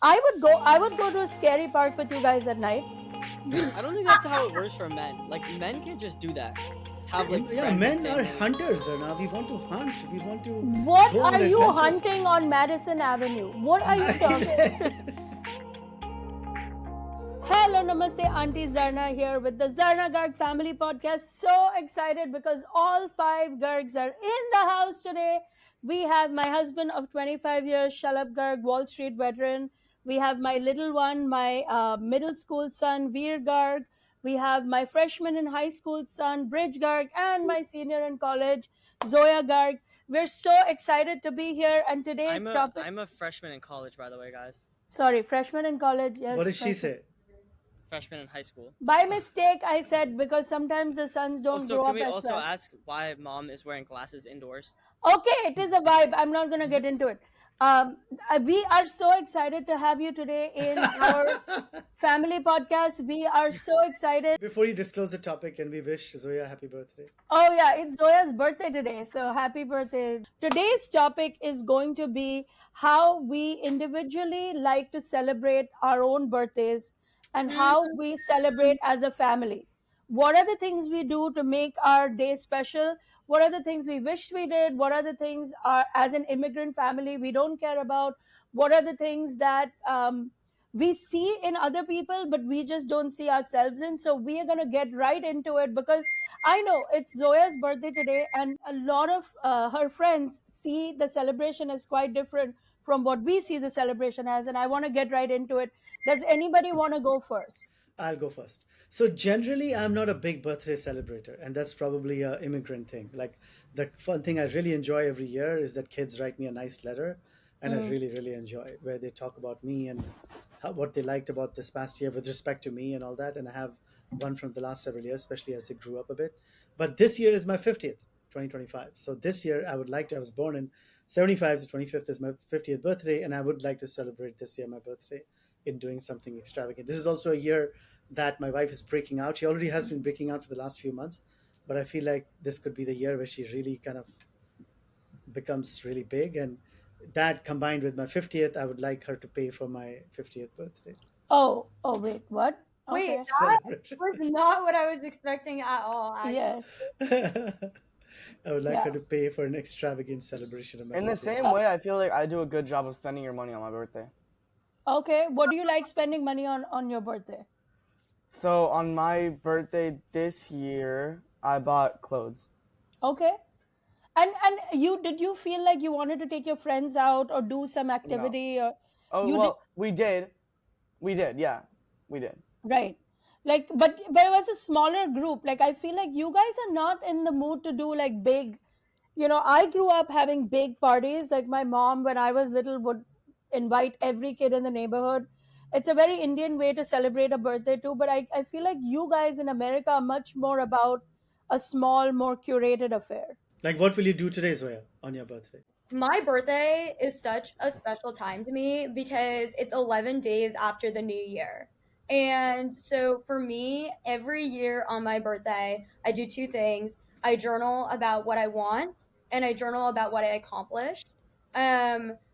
I would go to a scary park with you guys at night. I don't think that's how it works for men. Like men can't just do that. Have like Yeah, friends and men are family. hunters, now. We want to hunt. We want to What go on are you adventures. hunting on Madison Avenue? What are you talking? Hello, namaste, Auntie Zarna here with the Zarna Garg family podcast. So excited because all five Gargs are in the house today. We have my husband of 25 years, Shalab Garg, Wall Street veteran. We have my little one, my middle school son, Veer Garg. We have my freshman in high school son, Bridge Garg, and my senior in college, Zoya Garg. We're so excited to be here, and today's I'm a topic. I'm a freshman in college, by the way, guys. Sorry, freshman in college. What Yes, did she freshman. say? Freshman in high school. By mistake, I said because sometimes the sons don't Also, grow can up we as also fast. ask why mom is wearing glasses indoors? Okay, it is a vibe. I'm not going to get into it. We are so excited to have you today in our family podcast. We are so excited. Before you disclose the topic, can we wish Zoya happy birthday? Oh, yeah, it's Zoya's birthday today. So happy birthday. Today's topic is going to be how we individually like to celebrate our own birthdays and how we celebrate as a family. What are the things we do to make our day special? What are the things we wish we did? What are the things as an immigrant family we don't care about? What are the things that we see in other people, but we just don't see ourselves in? So we are going to get right into it because I know it's Zoya's birthday today, and a lot of her friends see the celebration as quite different from what we see the celebration as. And I want to get right into it. Does anybody want to go first? I'll go first. So generally, I'm not a big birthday celebrator, and that's probably a immigrant thing. Like the fun thing I really enjoy every year is that kids write me a nice letter, and I Mm. really enjoy it, where they talk about me and what they liked about this past year with respect to me and all that. And I have one from the last several years, especially as they grew up a bit. But this year is my 50th, 2025. So this year, I would like to. I was born in 75, the 25th is my 50th birthday, and I would like to celebrate this year my birthday in doing something extravagant. This is also a year that my wife is breaking out. She already has been breaking out for the last few months, but I feel like this could be the year where she really kind of becomes really big. And that combined with my 50th, I would like her to pay for my 50th birthday Oh, wait, what? Wait, Okay. that celebration. was not what I was expecting at all, actually. Yes. I would like Yeah. her to pay for an extravagant celebration of my In the birthday. same way, I feel like I do a good job of spending your money on my birthday. Okay. What do you like spending money on your birthday? So on my birthday this year, I bought clothes. Okay. And you feel like you wanted to take your friends out or do some activity or Oh, you well, we did. Yeah, we did. right. Like, but it was a smaller group. Like, I feel like you guys are not in the mood to do like big. I grew up having big parties. Like my mom, when I was little, would invite every kid in the neighborhood. It's a very Indian way to celebrate a birthday too. But I feel like you guys in America are much more about a small, more curated affair. Like, what will you do today, Zoya, on your birthday? My birthday is such a special time to me because it's 11 days after the new year. And so for me, every year on my birthday, I do two things. I journal about what I want and I journal about what I accomplished.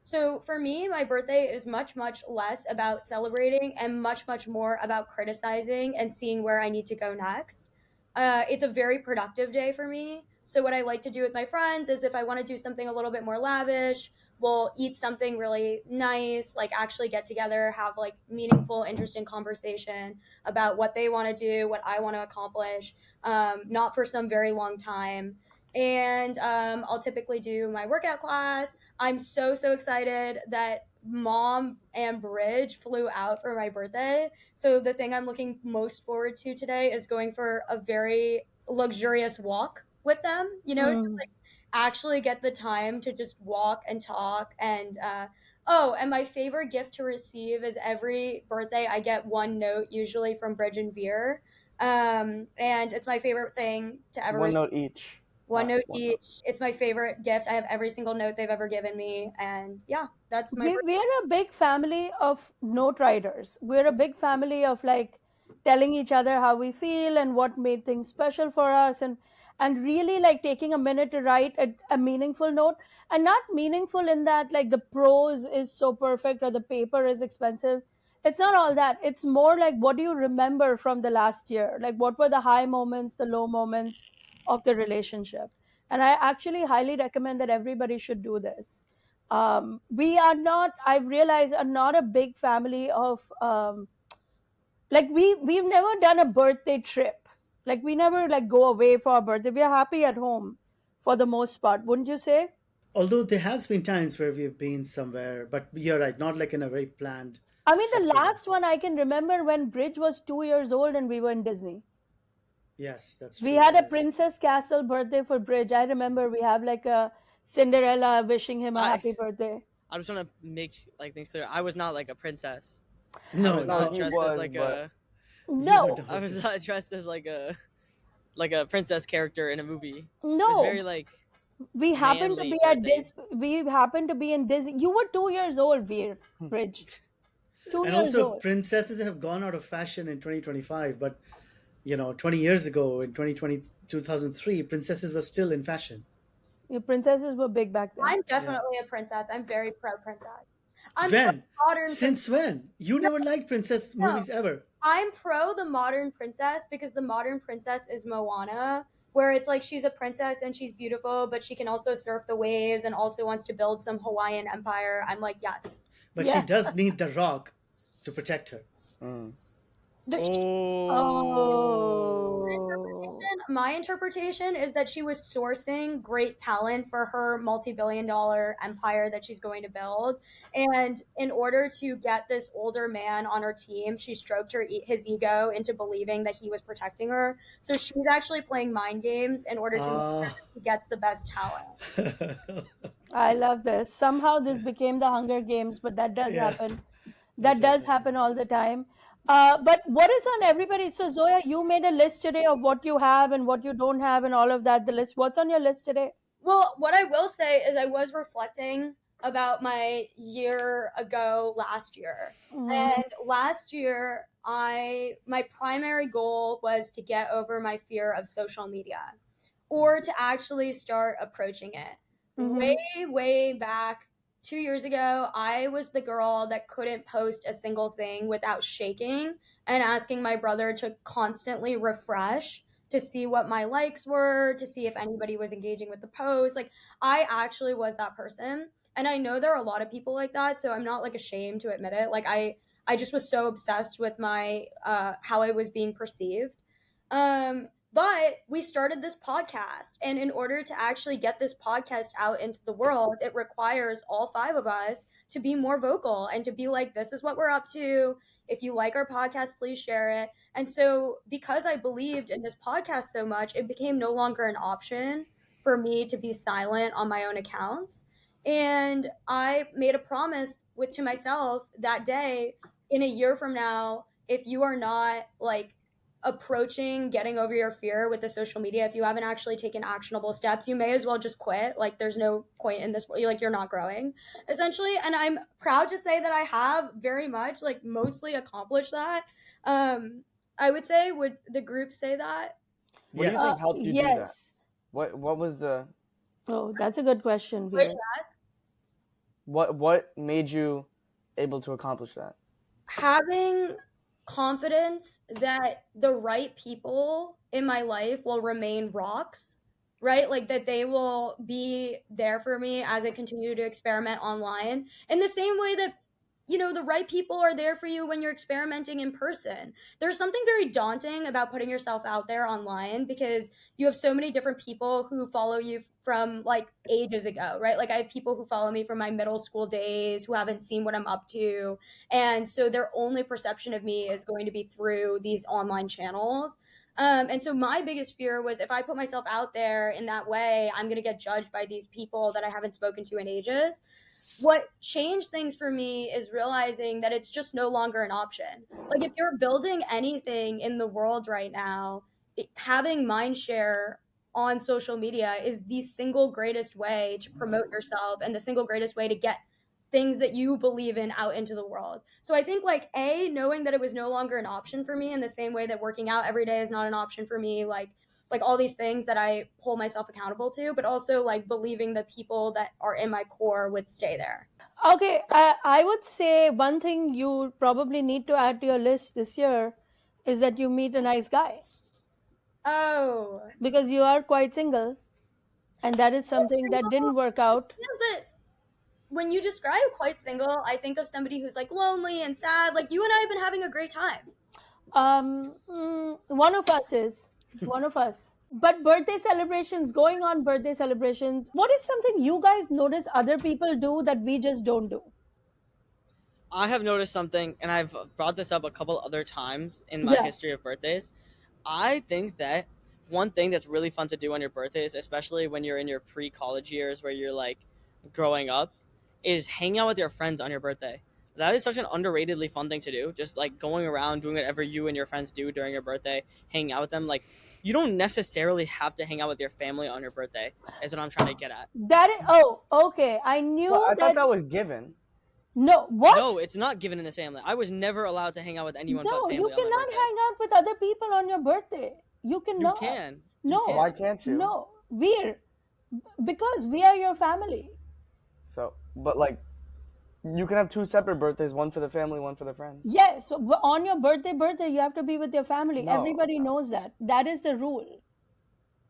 So for me, my birthday is much less about celebrating and much more about criticizing and seeing where I need to go next. It's a very productive day for me. So what I like to do with my friends is if I want to do something a little bit more lavish, we'll eat something really nice, like actually get together, have like meaningful, interesting conversation about what they want to do, what I want to accomplish, not for some very long time. And I'll typically do my workout class. I'm so excited that mom and Bridge flew out for my birthday. So the thing I'm looking most forward to today is going for a very luxurious walk with them, just like actually get the time to just walk and talk. And and my favorite gift to receive is every birthday I get one note, usually from Bridge and Veer. And it's my favorite thing to ever One receive. note each. One note One each. It's my favorite gift. I have every single note they've ever given me. And yeah, that's my We're a big family of note writers. We're a big family of like telling each other how we feel and what made things special for us. And and really like taking a minute to write a meaningful note. And not meaningful in that like the prose is so perfect or the paper is expensive. It's not all that. It's more like, what do you remember from the last year? Like, what were the high moments, the low moments of the relationship? And I actually highly recommend that everybody should do this. We are not, I've realized, are not a big family of like we've never done a birthday trip. Like we never like go away for our birthday. We're happy at home for the most part, wouldn't you say? Although there has been times where we've been somewhere, but you're right, not like in a very planned, I mean, the structured way. last one I can remember when Bridge was 2 years old and we were in Disney. Yes, that's We true. had a Yes. Princess Castle birthday for Bridge. I remember we have like a Cinderella wishing him a I happy birthday. I just want to make like things clear. I was not like a princess. I No, was No, not he no. dressed as was, like but a. You were No, I was definitely. not dressed as like a princess character in a movie. It was no. very like We happened to manly be at birthday. We happened to be in Disney. You were 2 years old, Veer. Bridge. two And years also, old. princesses have gone out of fashion in 2025, but 20 years ago in 2003, princesses were still in fashion. Your princesses were big back then. I'm Yeah. definitely a princess. I'm very pro princess. I'm pro When? modern princess. Since when? You No, never liked princess no. movies ever. I'm pro the modern princess because the modern princess is Moana, where it's like she's a princess and she's beautiful, but she can also surf the waves and also wants to build some Hawaiian empire. I'm like, yes. But she Yeah. does need the rock to protect her. mm. Oh. My interpretation is that she was sourcing great talent for her multi-billion-dollar empire that she's going to build, and in order to get this older man on her team, she stroked his ego into believing that he was protecting her. So she's actually playing mind games in order to make sure Ah. that she gets the best talent. I love this. Somehow this became the Hunger Games, but that does Yeah, happen. it That does does happen. happen all the time. But what is on everybody? So Zoya, you made a list today of what you have and what you don't have and all of that. The list. What's on your list today? Well, what I will say is I was reflecting about my year ago last year. Mhm. And last year, my primary goal was to get over my fear of social media or to actually start approaching it. Way, Mhm. way back 2 years ago, I was the girl that couldn't post a single thing without shaking and asking my brother to constantly refresh to see what my likes were, to see if anybody was engaging with the post. Like, I actually was that person. And I know there are a lot of people like that, so I'm not like ashamed to admit it. Like, I just was so obsessed with my how I was being perceived. But we started this podcast, and in order to actually get this podcast out into the world, it requires all five of us to be more vocal and to be like, this is what we're up to. If you like our podcast, please share it. And so, because I believed in this podcast so much, it became no longer an option for me to be silent on my own accounts. And I made a promise to myself that day, in a year from now, if you are not like approaching getting over your fear with the social media, if you haven't actually taken actionable steps, you may as well just quit. Like, there's no point in this, like, you're not growing essentially. And I'm proud to say that I have very much like mostly accomplished that. I would say, would the group say that? What do you Yes. think helped you do that? Yes. What was the Oh, that's a good question, Wait, Veer. yes. what made you able to accomplish that? Having confidence that the right people in my life will remain rocks, right? Like that they will be there for me as I continue to experiment online in the same way that the right people are there for you when you're experimenting in person. There's something very daunting about putting yourself out there online because you have so many different people who follow you from like ages ago, right? Like I have people who follow me from my middle school days who haven't seen what I'm up to, and so their only perception of me is going to be through these online channels. And so my biggest fear was if I put myself out there in that way, I'm going to get judged by these people that I haven't spoken to in ages. What changed things for me is realizing that it's just no longer an option. Like if you're building anything in the world right now, having mind share on social media is the single greatest way to promote yourself and the single greatest way to get things that you believe in out into the world. So I think like knowing that it was no longer an option for me in the same way that working out every day is not an option for me, like like all these things that I hold myself accountable to, but also like believing the people that are in my core would stay there. Okay, I would say one thing you probably need to add to your list this year is that you meet a nice guy, Oh, because you are quite single, and that is something that didn't work out. is that when you describe quite single, I think of somebody who's like lonely and sad. Like you and I have been having a great time. One of us is one of us. But birthday celebrations, going on birthday celebrations, what is something you guys notice other people do that we just don't do? I have noticed something, and I've brought this up a couple other times in my Yeah. history of birthdays. I think that one thing that's really fun to do on your birthdays, especially when you're in your pre-college years where you're like growing up, is hang out with your friends on your birthday. That is such an underratedly fun thing to do. Just like going around doing whatever you and your friends do during your birthday, hanging out with them. Like you don't necessarily have to hang out with your family on your birthday. Is what I'm trying to get at. That is, oh, okay. I knew Well, I thought that. that was given. No, what? No, it's not given in this family. I was never allowed to hang out with anyone but No, family you on my cannot birthday. hang out with other people on your birthday. You You cannot. can. No. You can. Why can't you? No, because we are your family. So, but like, you can have two separate birthdays, one for the family, one for the friends. Yes, so on your birthday, you have to be with your family. No, Everybody no. knows that. That is the rule.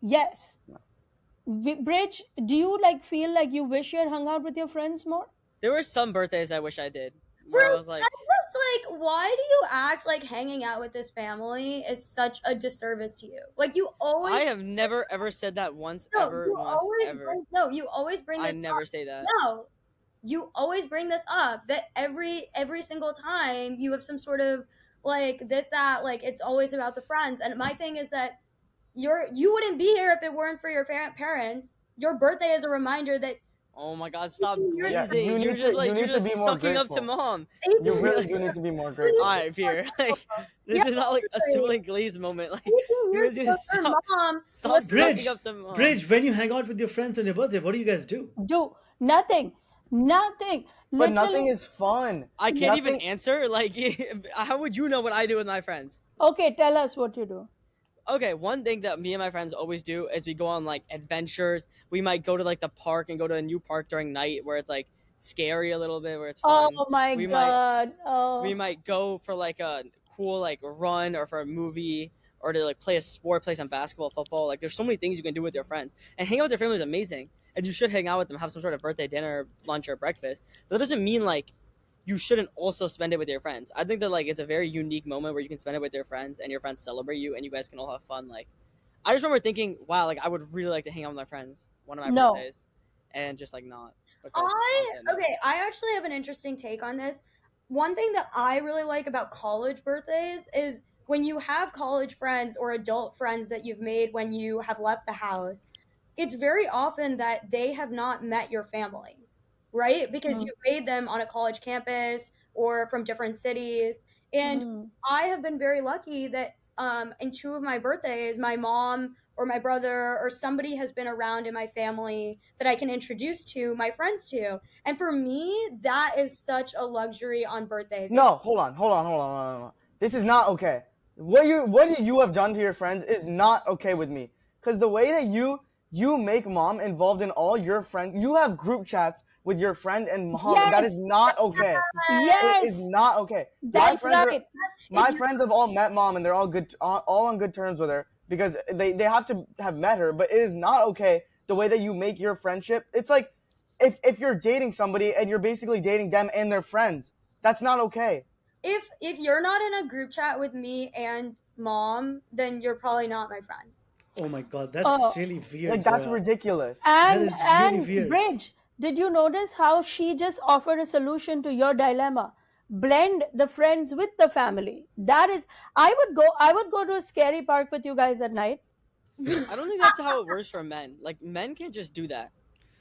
Yes. Bridge, do you like feel like you wish you had hung out with your friends more? There were some birthdays I wish I did, where I Bro, was like, I'm just like, why do you act like hanging out with this family is such a disservice to you? Like you always I have never ever said that once, no, ever, you once, always ever. bring, no, you always bring I this never up. say that. No, you always bring this up that every single time you have some sort of like this that like it's always about the friends. And my thing is that you wouldn't be here if it weren't for your parents. Your birthday is a reminder that Oh my God! Stop Yeah, Yeah, breathing. you You're need just to- like you you're need to just be more sucking up to grateful. mom. You really do need to be more All grateful. right, Pierre. Like this Yeah, is not like a seriously. sibling glaze moment. Like 18 you years guys ago, just your mom stop was Bridge, sucking up to mom. Bridge, when you hang out with your friends on your birthday, what do you guys do? Do nothing. Nothing. But Literally. nothing is fun. I can't even Nothing- answer. Like, how would you know what I do with my friends? Okay, tell us what you do. Okay, one thing that me and my friends always do is we go on like adventures. We might go to like the park and go to a new park during night where it's like scary a little bit, where it's fun. Oh my we god. Oh. We might go for like a cool like run or for a movie or to like play a sport, play some basketball, football. Like there's so many things you can do with your friends. And hanging out with your family is amazing. And you should hang out with them, have some sort of birthday dinner, lunch, or breakfast. But that doesn't mean like you shouldn't also spend it with your friends. I think that like it's a very unique moment where you can spend it with your friends and your friends celebrate you and you guys can all have fun. Like I just remember thinking, wow, like I would really like to hang out with my friends one of my No. birthdays, and just like not. Because mom said no. Okay, I actually have an interesting take on this. One thing that I really like about college birthdays is when you have college friends or adult friends that you've made when you have left the house, it's very often that they have not met your family, right? Because Mm. you made them on a college campus or from different cities. And Mm. I have been very lucky that in two of my birthdays, my mom or my brother or somebody has been around in my family that I can introduce to my friends to. And for me, that is such a luxury on birthdays. No, hold on. This is not okay. What you have done to your friends is not okay with me. Because the way that you make mom involved in all your friends, you have group chats with your friend and mom, and that Yes. is not okay. Yes. It is not okay. That's right. My friends have all met mom, and they're all good, all on good terms with her because they have to have met her. But it is not okay the way that you make your friendship. It's like if you're dating somebody and you're basically dating them and their friends. That's not okay. If you're not in a group chat with me and mom, then you're probably not my friend. Oh my god, that's Oh. really weird. Like that's Zoya. ridiculous. And is really and weird. Bridge, did you notice how she just offered a solution to your dilemma? Blend the friends with the family. That is, I would go to a scary park with you guys at night. I don't think that's how it works for men. Like men can't just do that.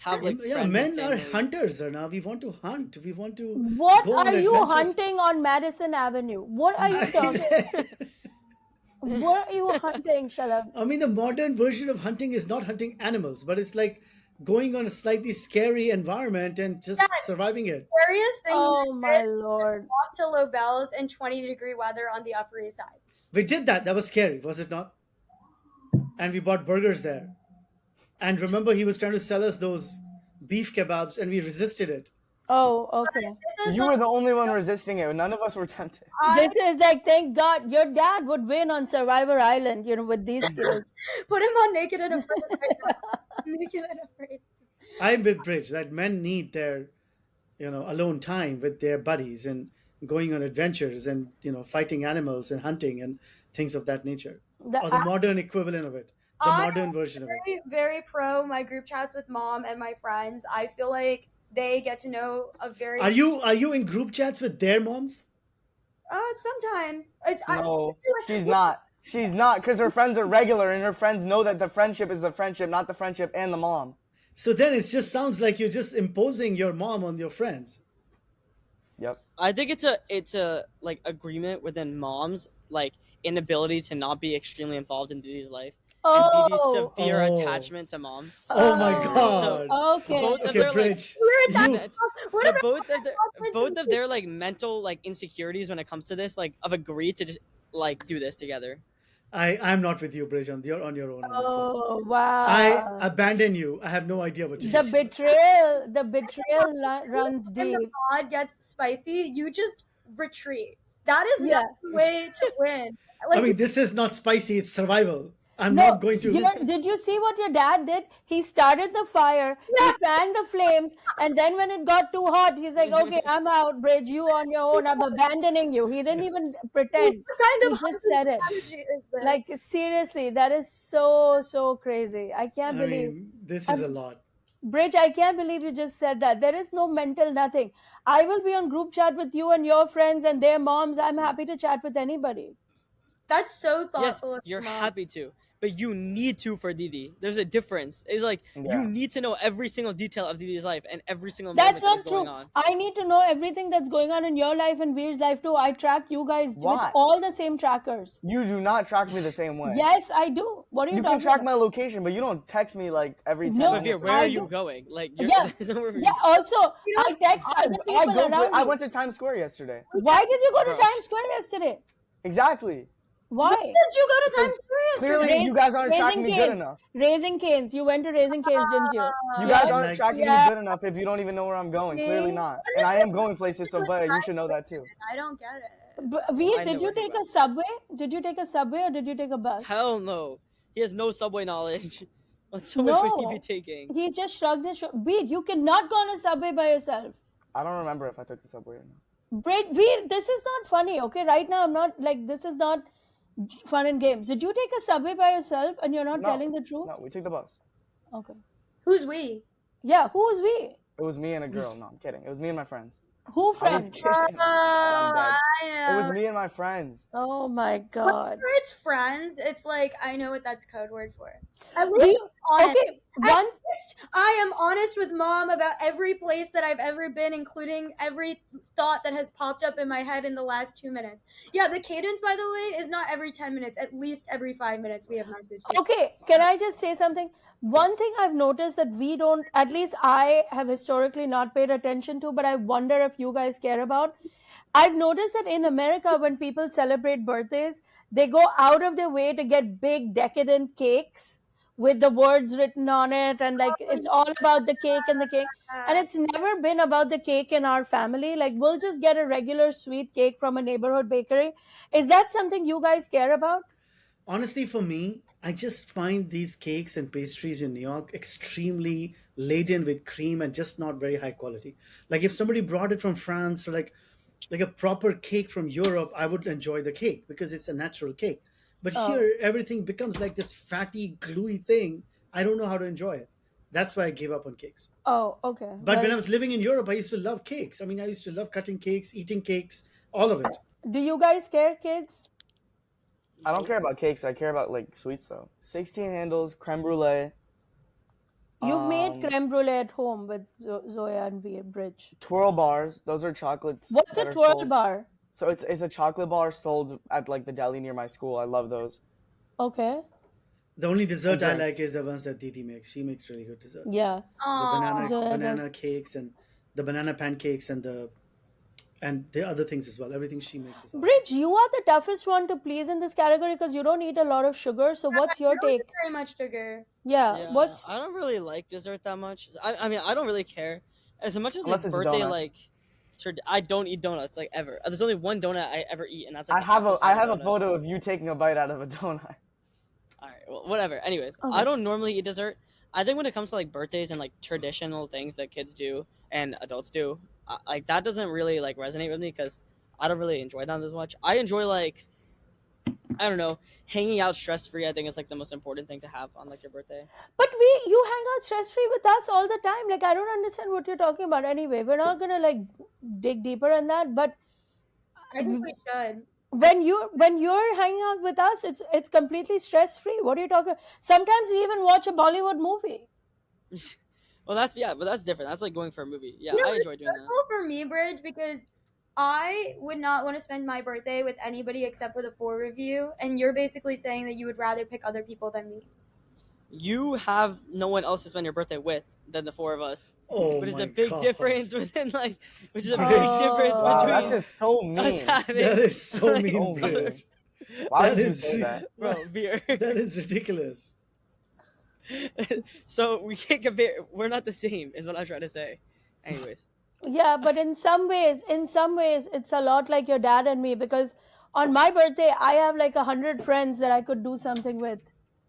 Have like Yeah, friends men and are family. hunters, now. We want to hunt. We want to What go on are you adventures. hunting on Madison Avenue? What are you talking? What are you hunting, Shalab? I mean, the modern version of hunting is not hunting animals, but it's like going on a slightly scary environment and just surviving it. Scariest thing Oh my is lord. walk to Lobel's in 20-degree weather on the Upper East Side. We did that. That was scary, was it not? and we bought burgers there. And remember, he was trying to sell us those beef kebabs, and we resisted it. Oh, okay. This is You the were the only one resisting it. None of us were tempted. This is like, thank God, your dad would win on Survivor Island, with these skills. Put him on Naked and Afraid right now. Naked and Afraid. I'm with Bridge that men need their, alone time with their buddies and going on adventures and, fighting animals and hunting and things of that nature. The- Or the modern equivalent of it, the I'm modern version of it. very, very pro my group chats with mom and my friends. I feel like they get to know a very. Are you in group chats with their moms? Sometimes No, she's not. She's not, because her friends are regular, and her friends know that the friendship is the friendship, not the friendship and the mom. So then it just sounds like you're just imposing your mom on your friends. Yep. I think it's a like agreement within moms, like inability to not be extremely involved in Didi's life. And Didi's Oh, severe Oh. attachment to mom. Oh my Oh. God. okay. Both of Okay, their like Bridge. We're You, so What about both of their like mental like insecurities when it comes to this like have agreed to just like do this together. I'm not with you, Bridge. You're on your own on this one. Oh, wow. I abandon you. I have no idea what you the said. betrayal runs when the deep. pod gets spicy, you just retreat. That is Yeah. not the way to win. I mean, this is not spicy. It's survival. I'm No, not going to. did you see what your dad did? He started the fire, he fanned the flames, and then when it got too hot, he's like, okay, I'm out, Bridge, you on your own, I'm abandoning you. He didn't even pretend. What kind He of just husband said it. strategy is this? Like, seriously, that is so crazy. I I can't believe. mean, this is a lot. Bridge, I can't believe you just said that. There is no mental nothing. I will be on group chat with you and your friends and their moms. I'm happy to chat with anybody. That's so Yes, thoughtful. of you're your mom. happy to, but you need to for Didi. There's a difference. It's like Yeah. you need to know every single detail of Didi's life and every single That's moment not that's true. going on. I need to know everything that's going on in your life and Veer's life too. I track you guys with Why? all the same trackers. You do not track me the same way. Yes, I do. What are you You can talking track about? my location, but you don't text me like every 10 No, But Veer, minutes. where I are you do. going? Like, you're, Yeah, there's nowhere for you. yeah. Also, You know, I text I, other I, people go around I you. went to Times Square yesterday. Why did you go to Bro. Times Square yesterday? Exactly. Why? Did you go to Times Square yesterday? Clearly, you guys aren't Raising tracking me good Cane's. enough. Raising Cane's. You went to Raising Cane's, didn't you? You Yeah. guys aren't Like- tracking Yeah. me good enough if you don't even know where I'm going. Clearly See? not. What And is I it? am going places, so but you should know that too. I don't get it. Veer, I know did you where he's take a at. subway? Did you take a subway or did you take a bus? Hell no. He has no subway knowledge. What subway would he No. be taking? He just shrugged his shoulders. Veer, you cannot go on a subway by yourself. I don't remember if I took the subway or not. Veer, this is not funny, okay? Right now, I'm not like, this is not fun and games. Did you take a subway by yourself and you're not No. telling the truth? No, we took the bus. Okay. Who's we? Yeah, who's we? It was me and a girl. No, I'm kidding. It was me and my friends. Who I was friends? kidding. I'm dead. I It was know. me and my friends. Oh my God. Whenever it's friends, it's like I know what that's code word for. At Do least you- I'm honest. okay, At one least I am honest with mom about every place that I've ever been, including every thought that has popped up in my head in the last 2 minutes. Yeah, the cadence, by the way, is not every 10 minutes. At least every 5 minutes we have messaged. Okay, can I just say something? One thing I've noticed that we don't, at least I have historically not paid attention to, but I wonder if you guys care about. I've noticed that in America, when people celebrate birthdays, they go out of their way to get big, decadent cakes with the words written on it, and like it's all about the cake and the cake. And it's never been about the cake in our family. Like, we'll just get a regular sweet cake from a neighborhood bakery. Is that something you guys care about? Honestly, for me, I just find these cakes and pastries in New York extremely laden with cream and just not very high quality. Like if somebody brought it from France or like a proper cake from Europe, I would enjoy the cake because it's a natural cake. But Oh. here, everything becomes like this fatty, gluey thing. I don't know how to enjoy it. That's why I gave up on cakes. Oh, okay. But when Well, I was living in Europe, I used to love cakes. I mean, I used to love cutting cakes, eating cakes, all of it. do you guys care, kids? I don't care about cakes. I care about like sweets though. 16 handles, creme brulee, You've made Um, creme brulee at home with Zoya and Bridge. twirl bars. Those are chocolates. What's that a are twirl sold- bar? So it's a chocolate bar sold at like the deli near my school. I love those. Okay. The only dessert I drinks. like is the ones that Didi makes. She makes really good desserts. Yeah. The Aw. banana Zoya banana does. cakes and the banana pancakes and the and the other things as well. Everything she makes is awesome. Bridge, you are the toughest one to please in this category because you don't eat a lot of sugar. So what's your I don't eat take? very much sugar. Yeah, Yeah, what's I don't really like dessert that much. I mean, I don't really care as much as Unless like it's birthday donuts. like. I don't eat donuts like ever. There's only one donut I ever eat, and that's like I the have a apple I cider have a donut. photo of you taking a bite out of a donut. All right, well, whatever. Anyways, Okay. I don't normally eat dessert. I think when it comes to like birthdays and like traditional things that kids do and adults do, like that doesn't really like resonate with me because I don't really enjoy that as much. I enjoy like I don't know, hanging out stress free. I think is like the most important thing to have on like your birthday. But you hang out stress free with us all the time. Like, I don't understand what you're talking about. Anyway, we're not gonna like dig deeper in that. But I think we should. when you're hanging out with us, it's completely stress free. What are you talking? Sometimes we even watch a Bollywood movie. Well, but that's different. That's like going for a movie. Yeah, You know, I it's enjoy doing that. stressful for me, Bridge, because I would not want to spend my birthday with anybody except for the four of you, and you're basically saying that you would rather pick other people than me. You have no one else to spend your birthday with than the four of us. Oh Which is my a big God. difference within like, which is a big Oh. difference Wow, between that's just so us mean. having. That is so like, mean, Oh, man. Bridge. Why That would you is say that? bro, beer. That is ridiculous. So we can't compare. We're not the same, is what I'm trying to say. Anyways, Yeah, but in some ways, it's a lot like your dad and me because on my birthday, I have like 100 friends that I could do something with.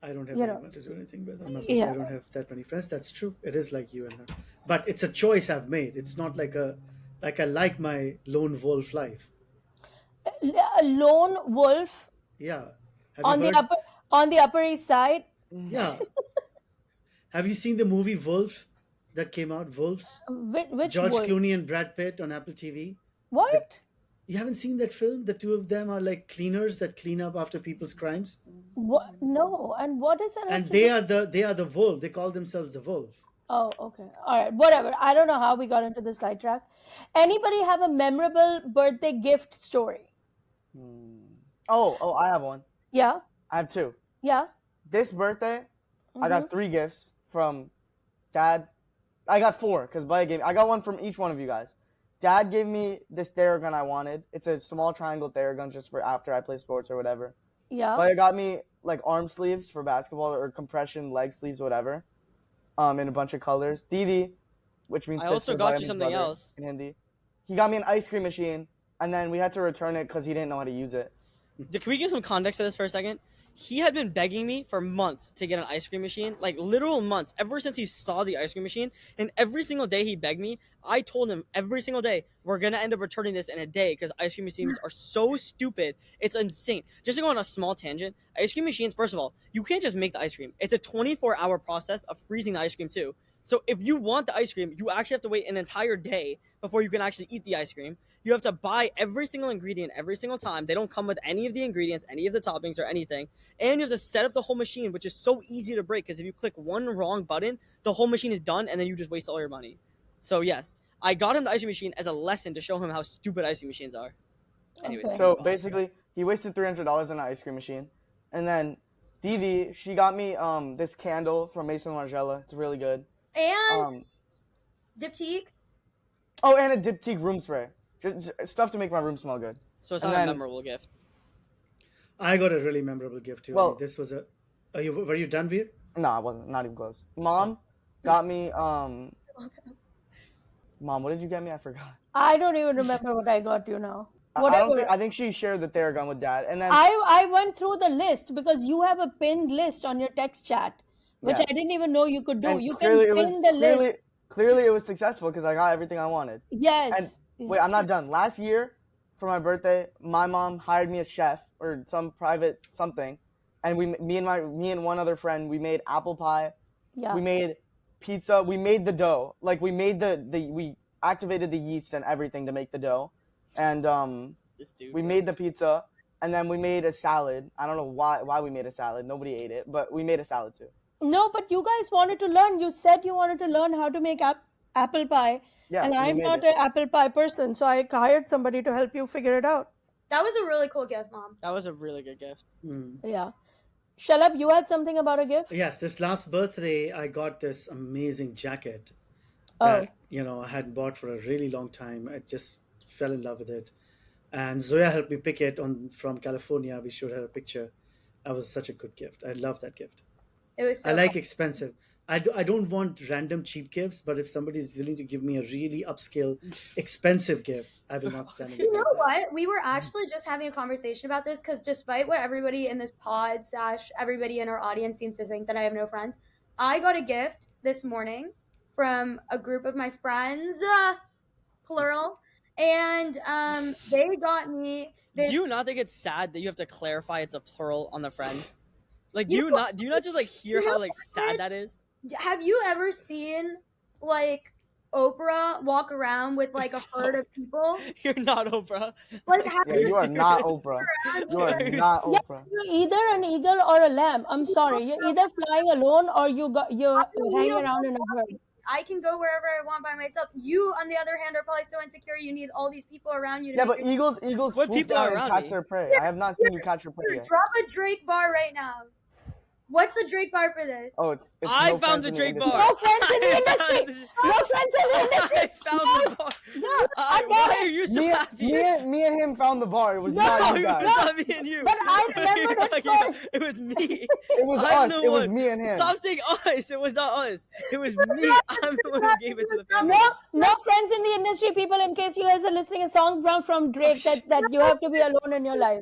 I don't have You know. anyone to do anything with. On my birthday, Yeah. I don't have that many friends. That's true. It is like you and her. But it's a choice I've made. It's not like I like my lone wolf life. A lone wolf Yeah. Have on you the heard? upper east side. Yeah. Have you seen the movie Wolf that came out? Wolves? Which George wolf? Clooney and Brad Pitt on Apple TV. What? You haven't seen that film? The two of them are like cleaners that clean up after people's crimes. What? No. And what is that? And have to do- they are the wolf. They call themselves the wolf. Oh, okay. All right. Whatever. I don't know how we got into the sidetrack. Anybody have a memorable birthday gift story? Oh, I have one. Yeah. I have two. Yeah. This birthday, I Mm-hmm. got 3 gifts from Dad. I got 4 because Baya gave me. I got one from each one of you guys. Dad gave me this Theragun I wanted. It's a small triangle Theragun just for after I play sports or whatever. Yeah. Baya got me like arm sleeves for basketball or compression leg sleeves, whatever. In a bunch of colors. Didi, which means I also sister, got Baya you means something brother else. in Hindi. He got me an ice cream machine, and then we had to return it because he didn't know how to use it. Can we give some context to this for a second? He had been begging me for months to get an ice cream machine, like literal months, ever since he saw the ice cream machine. And every single day he begged me, I told him every single day, we're going to end up returning this in a day because ice cream machines are so stupid. It's insane. Just to go on a small tangent, ice cream machines, first of all, you can't just make the ice cream. It's a 24-hour process of freezing the ice cream too. So if you want the ice cream, you actually have to wait an entire day before you can actually eat the ice cream. You have to buy every single ingredient every single time. They don't come with any of the ingredients, any of the toppings, or anything. And you have to set up the whole machine, which is so easy to break because if you click one wrong button, the whole machine is done and then you just waste all your money. So, yes, I got him the ice cream machine as a lesson to show him how stupid ice cream machines are. Anyways, Okay. So basically, he wasted $300 on an ice cream machine, and then Didi, she got me this candle from Mason Margiela. It's really good. And Diptyque. Oh, and a Diptyque room spray, just stuff to make my room smell good. so it's and not a then- memorable gift. I got a really memorable gift too. I Well- mean, this was a. Were you done, Veer? No, I wasn't. Not even close. Mom got me. Mom, what did you get me? I forgot. I don't even remember what I got you now. I Whatever. don't think. I think she shared the Theragun with Dad, and then I went through the list because you have a pinned list on your text chat, which Yeah. I didn't even know you could do. and You clearly can it was pin the list. clearly it was successful because I got everything I wanted. Yes. Wait, I'm not done. Last year, for my birthday, my mom hired me a chef or some private something, and me and one other friend, we made apple pie. Yeah. We made pizza. We made the dough. Like we made we activated the yeast and everything to make the dough, and This dude. we made the pizza, and then we made a salad. I don't know why we made a salad. Nobody ate it, but we made a salad too. No, but you guys wanted to learn. You said you wanted to learn how to make apple pie. Yeah, And we I'm made not it. an apple pie person, so I hired somebody to help you figure it out. That was a really cool gift, Mom. That was a really good gift. Yeah. Shalab, you had something about a gift? Yes, this last birthday, I got this amazing jacket Oh. that I hadn't bought for a really long time. It just fell in love with it. And Zoya helped me pick it on from California. We showed her a picture. That was such a good gift. I love that gift. It was I so like fun. expensive. I don't want random cheap gifts, but if somebody is willing to give me a really upscale, expensive gift, I will not stand in the You way know of that. what? We were actually just having a conversation about this because despite what everybody in this pod / everybody in our audience seems to think that I have no friends, I got a gift this morning from a group of my friends, plural, and they got me Do this. you not think it's sad that you have to clarify it's a plural on the friends? Like, do You you know, not just like hear you know how like sad what? that is? Have you ever seen like Oprah walk around with like a herd of people? You're not Oprah. Like, have Yeah, you you are seen not serious. Oprah. around You with are not Yeah, Oprah. you're either an eagle or a lamb. I'm sorry. You're either flying alone or you're don't need hanging a around whole in a herd. party. I can go wherever I want by myself. You, on the other hand, are probably so insecure. You need all these people around you to Yeah, make but Eagles What swoop people are down and around catch me? their prey. Here, I have not here, seen you catch your prey here, yet. drop a Drake bar right now. What's the Drake bar for this? Oh, it's I no found friends the in the Drake industry. bar. No friends in the I industry. found the- No friends in the industry. I found the bar. No, I Why get are it. you so Me, happy? me and him found the bar. It was No, not No, you it was guys. not me and you. But I remembered it first. It was me. It was I'm us. the It was one. me and him. Stop saying us. It was not us. It was me. I'm the one who gave it to the family. No friends in the industry, people. In case you guys are listening, a song from Drake that you have to be alone in your life.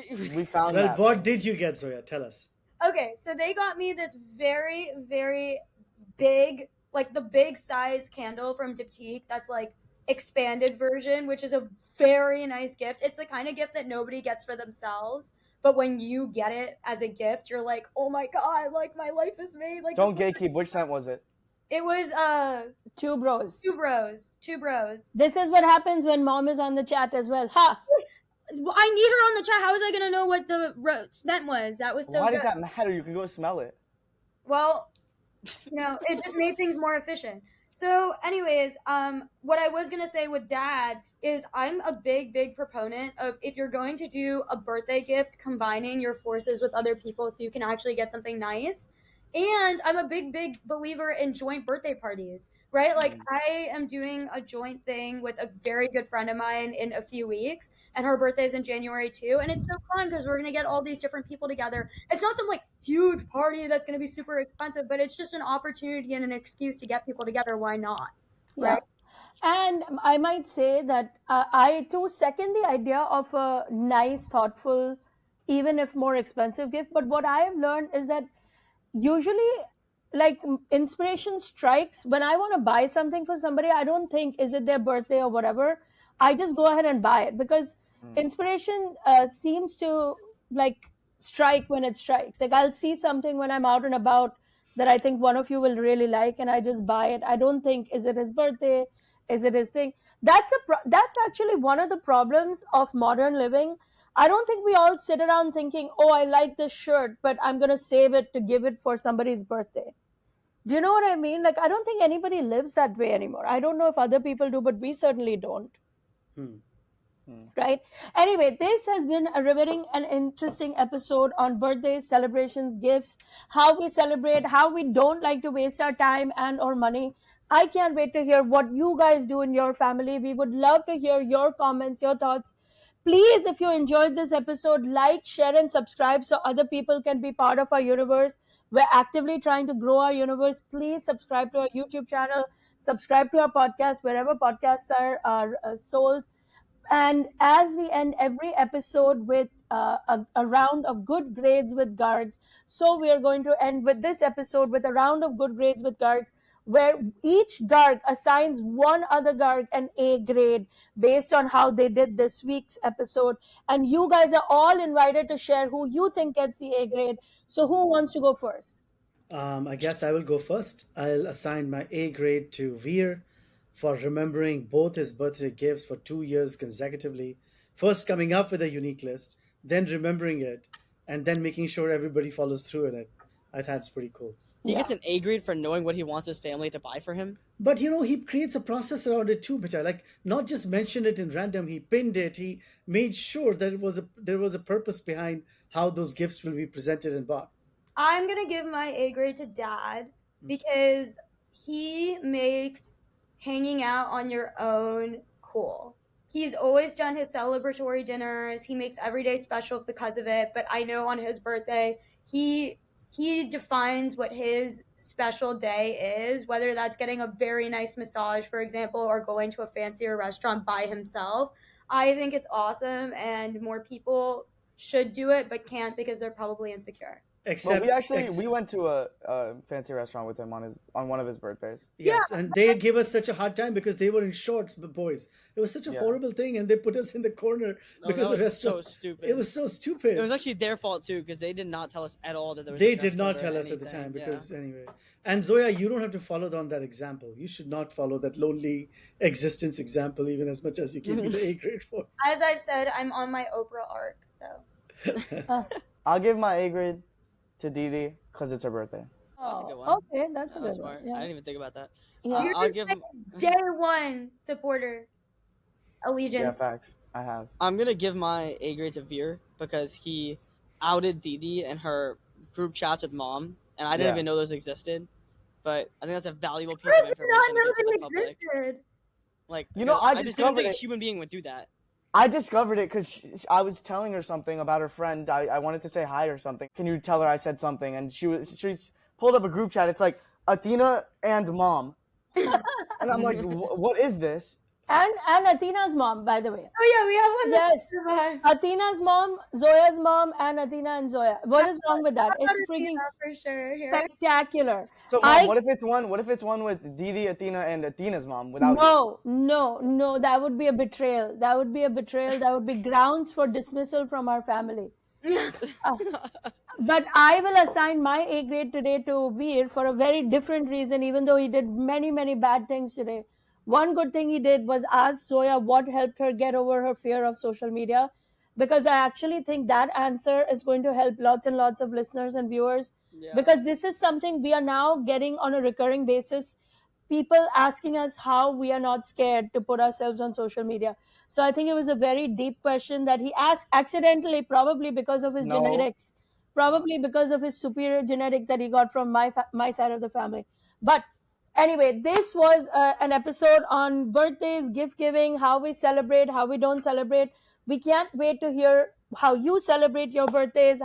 We found Well, that. what did you get, Zoya? Tell us. Okay, so they got me this very, very big, like the big size candle from Diptyque that's like expanded version, which is a very nice gift. It's the kind of gift that nobody gets for themselves. But when you get it as a gift, you're like, oh my god, like my life is made. Like Don't this- gatekeep. Which scent was it? It was Two bros. two bros. Two bros. This is what happens when mom is on the chat as well. Ha! Well, I need her on the chat. How was I gonna know what the scent was? That was so Why good. does that matter? You can go smell it. Well, it just made things more efficient. So, anyways, what I was gonna say with Dad is I'm a big proponent of if you're going to do a birthday gift, combining your forces with other people so you can actually get something nice. And I'm a big believer in joint birthday parties, right? Like I am doing a joint thing with a very good friend of mine in a few weeks, and her birthday's in January too. And it's so fun because we're gonna get all these different people together. It's not some like huge party that's gonna be super expensive, but it's just an opportunity and an excuse to get people together. Why not? Yeah. And I might say that I too second the idea of a nice, thoughtful, even if more expensive gift. But what I have learned is that usually, like inspiration strikes when I want to buy something for somebody. I don't think is it their birthday or whatever. I just go ahead and buy it because inspiration seems to like strike when it strikes. Like I'll see something when I'm out and about that I think one of you will really like, and I just buy it. I don't think is it his birthday, is it his thing. That's actually one of the problems of modern living. I don't think we all sit around thinking, oh, I like this shirt, but I'm going to save it to give it for somebody's birthday. Do you know what I mean? Like, I don't think anybody lives that way anymore. I don't know if other people do, but we certainly don't. Right? Anyway, this has been a riveting and interesting episode on birthdays, celebrations, gifts, how we celebrate, how we don't like to waste our time and or money. I can't wait to hear what you guys do in your family. We would love to hear your comments, your thoughts. Please, if you enjoyed this episode, like, share, and subscribe so other people can be part of our universe. We're actively trying to grow our universe. Please subscribe to our YouTube channel, subscribe to our podcast, wherever podcasts are sold. And as we end every episode with a round of good grades with Gargs, so we are going to end with this episode with a round of good grades with Gargs, where each Garg assigns one other Garg an A grade based on how they did this week's episode. And you guys are all invited to share who you think gets the A grade. So who wants to go first? I guess I will go first. I'll assign my A grade to Veer for remembering both his birthday gifts for 2 years consecutively. First coming up with a unique list, then remembering it, and then making sure everybody follows through in it. I thought it's pretty cool. He gets an A grade for knowing what he wants his family to buy for him. But he creates a process around it too, Bicha. Like not just mention it in random. He pinned it. He made sure that there was a purpose behind how those gifts will be presented and bought. I'm gonna give my A grade to Dad because he makes hanging out on your own cool. He's always done his celebratory dinners. He makes every day special because of it. But I know on his birthday, he defines what his special day is, whether that's getting a very nice massage, for example, or going to a fancier restaurant by himself. I think it's awesome, and more people should do it, but can't because they're probably insecure. But Except we went to a fancy restaurant with him on one of his birthdays. yes, and they gave us such a hard time because they were in shorts, the boys. It was such a Yeah. horrible thing, and they put us in the corner Oh, because that the was so restaurant. stupid. It was so stupid. It was actually their fault too because they did not tell us at all that there was. They a dress did not code or tell us at the anything. time Yeah. because anyway. And Zoya, you don't have to follow on that example. You should not follow that lonely existence example, even as much as you gave me the A grade for. As I've said, I'm on my Oprah arc, so. I'll give my A grade to Didi because it's her birthday. That's a good one. Okay, that's a That was good one. smart. I Yeah. didn't even think about that. Yeah. You're I'll just give a him. day one supporter. Yeah, Allegiance. facts. I have. I'm gonna give my A grade to Veer because he outed Didi and her group chats with mom, and I didn't Yeah. even know those existed. But I think that's a valuable piece I of did not information to know give to the they public. existed. Like, You know, I I just didn't think discovered a it. human being would do that. I discovered it because I was telling her something about her friend. I wanted to say hi or something. Can you tell her I said something? And she's pulled up a group chat. It's like Athena and mom. And I'm like, what is this? And Athena's mom, by the way. Oh yeah, we have one. Yes. That's us. Athena's mom, Zoya's mom, and Athena and Zoya. What is wrong with that? It's freaking for sure. Here. spectacular. So, Mom, what if it's one with Didi, Athena, and Athena's mom without you? No. That would be a betrayal. That would be a betrayal. That would be grounds for dismissal from our family. But I will assign my A grade today to Veer for a very different reason, even though he did many, many bad things today. One good thing he did was ask Zoya what helped her get over her fear of social media, because I actually think that answer is going to help lots and lots of listeners and viewers, Yeah. because this is something we are now getting on a recurring basis. People asking us how we are not scared to put ourselves on social media. So I think it was a very deep question that he asked accidentally, probably because of his No. genetics, probably because of his superior genetics that he got from my side of the family. But anyway, this was an episode on birthdays, gift giving, how we celebrate, how we don't celebrate. We can't wait to hear how you celebrate your birthdays,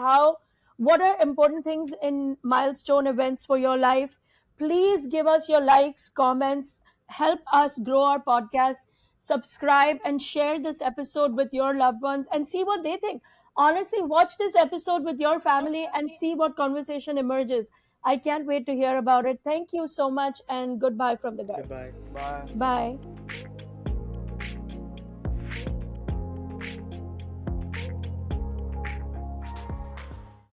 what are important things in milestone events for your life. Please give us your likes, comments, help us grow our podcast. Subscribe and share this episode with your loved ones and see what they think. Honestly, watch this episode with your family and see what conversation emerges. I can't wait to hear about it. Thank you so much, and goodbye from the Gargs. Goodbye. Bye. Bye.